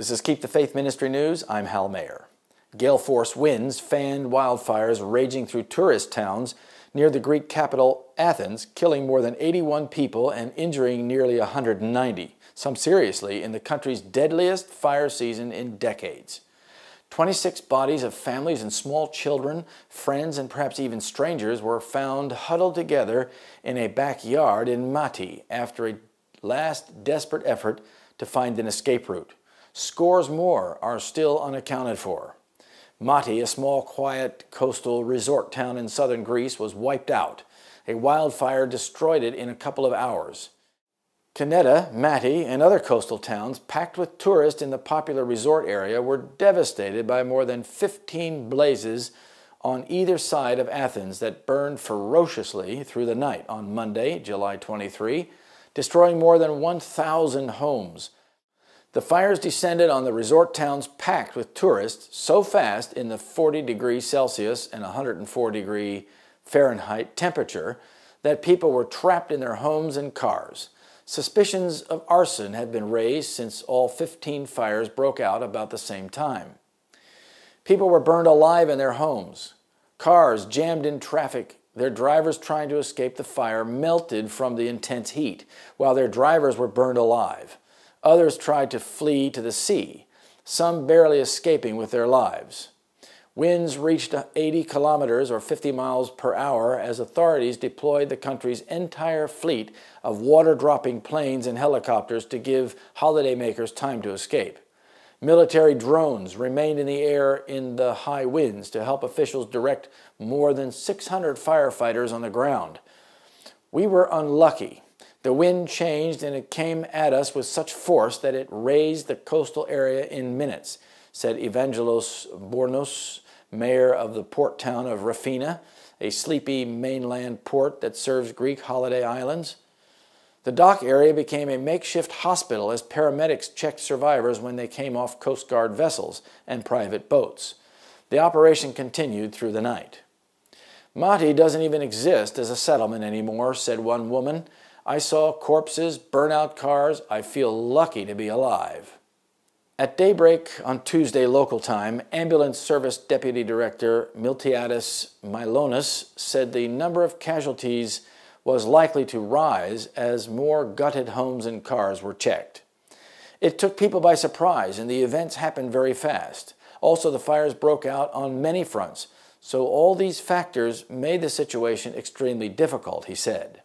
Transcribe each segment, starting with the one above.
This is Keep the Faith Ministry News. I'm Hal Mayer. Gale force winds fanned wildfires raging through tourist towns near the Greek capital Athens, killing more than 81 people and injuring nearly 190, some seriously, in the country's deadliest fire season in decades. 26 bodies of families and small children, friends, and perhaps even strangers were found huddled together in a backyard in Mati after a last desperate effort to find an escape route. Scores more are still unaccounted for. Mati, a small, quiet coastal resort town in southern Greece, was wiped out. A wildfire destroyed it in a couple of hours. Kineta, Mati, and other coastal towns packed with tourists in the popular resort area were devastated by more than 15 blazes on either side of Athens that burned ferociously through the night on Monday, July 23, destroying more than 1,000 homes. The fires descended on the resort towns packed with tourists so fast in the 40 degrees Celsius and 104 degree Fahrenheit temperature that people were trapped in their homes and cars. Suspicions of arson have been raised since all 15 fires broke out about the same time. People were burned alive in their homes. Cars jammed in traffic, their drivers trying to escape the fire melted from the intense heat, while their drivers were burned alive. Others tried to flee to the sea, some barely escaping with their lives. Winds reached 80 kilometers or 50 miles per hour as authorities deployed the country's entire fleet of water-dropping planes and helicopters to give holidaymakers time to escape. Military drones remained in the air in the high winds to help officials direct more than 600 firefighters on the ground. We were unlucky. The wind changed and it came at us with such force that it razed the coastal area in minutes, said Evangelos Bornos, mayor of the port town of Rafina, a sleepy mainland port that serves Greek holiday islands. The dock area became a makeshift hospital as paramedics checked survivors when they came off Coast Guard vessels and private boats. The operation continued through the night. Mati doesn't even exist as a settlement anymore, said one woman. I saw corpses, burnout cars. I feel lucky to be alive. At daybreak on Tuesday local time, Ambulance Service Deputy Director Miltiadis Milonas said the number of casualties was likely to rise as more gutted homes and cars were checked. It took people by surprise, and the events happened very fast. Also, the fires broke out on many fronts, so all these factors made the situation extremely difficult, he said.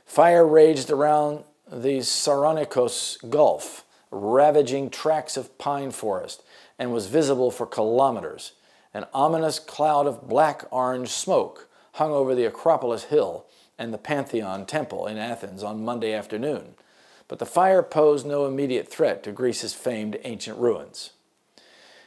Fire raged around the Saronikos Gulf, ravaging tracts of pine forest, and was visible for kilometers. An ominous cloud of black-orange smoke hung over the Acropolis Hill and the Pantheon Temple in Athens on Monday afternoon, but the fire posed no immediate threat to Greece's famed ancient ruins.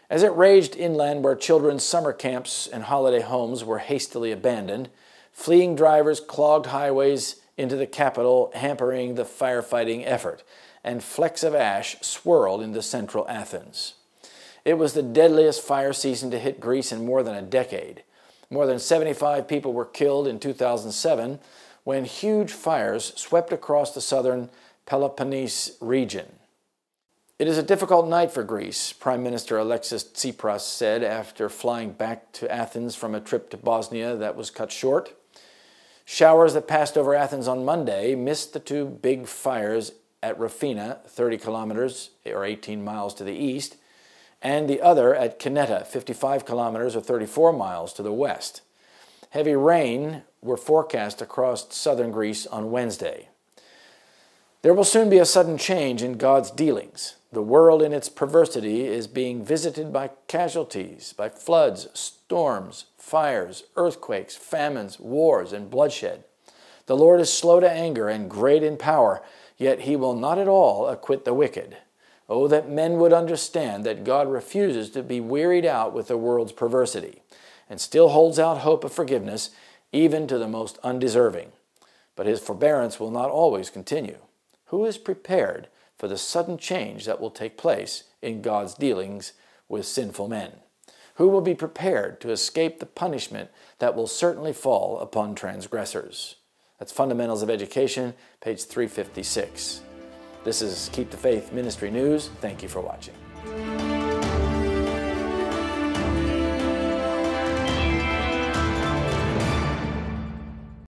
As it raged inland where children's summer camps and holiday homes were hastily abandoned, fleeing drivers clogged highways into the capital, hampering the firefighting effort, and flecks of ash swirled into central Athens. It was the deadliest fire season to hit Greece in more than a decade. More than 75 people were killed in 2007 when huge fires swept across the southern Peloponnese region. It is a difficult night for Greece, Prime Minister Alexis Tsipras said after flying back to Athens from a trip to Bosnia that was cut short. Showers that passed over Athens on Monday missed the two big fires at Rafina, 30 kilometers or 18 miles to the east, and the other at Kineta, 55 kilometers or 34 miles to the west. Heavy rain were forecast across southern Greece on Wednesday. There will soon be a sudden change in God's dealings. The world in its perversity is being visited by casualties, by floods, storms, fires, earthquakes, famines, wars, and bloodshed. The Lord is slow to anger and great in power, yet he will not at all acquit the wicked. Oh, that men would understand that God refuses to be wearied out with the world's perversity, and still holds out hope of forgiveness even to the most undeserving. But his forbearance will not always continue. Who is prepared for the sudden change that will take place in God's dealings with sinful men? Who will be prepared to escape the punishment that will certainly fall upon transgressors? That's Fundamentals of Education, page 356. This is Keep the Faith Ministry News. Thank you for watching. you.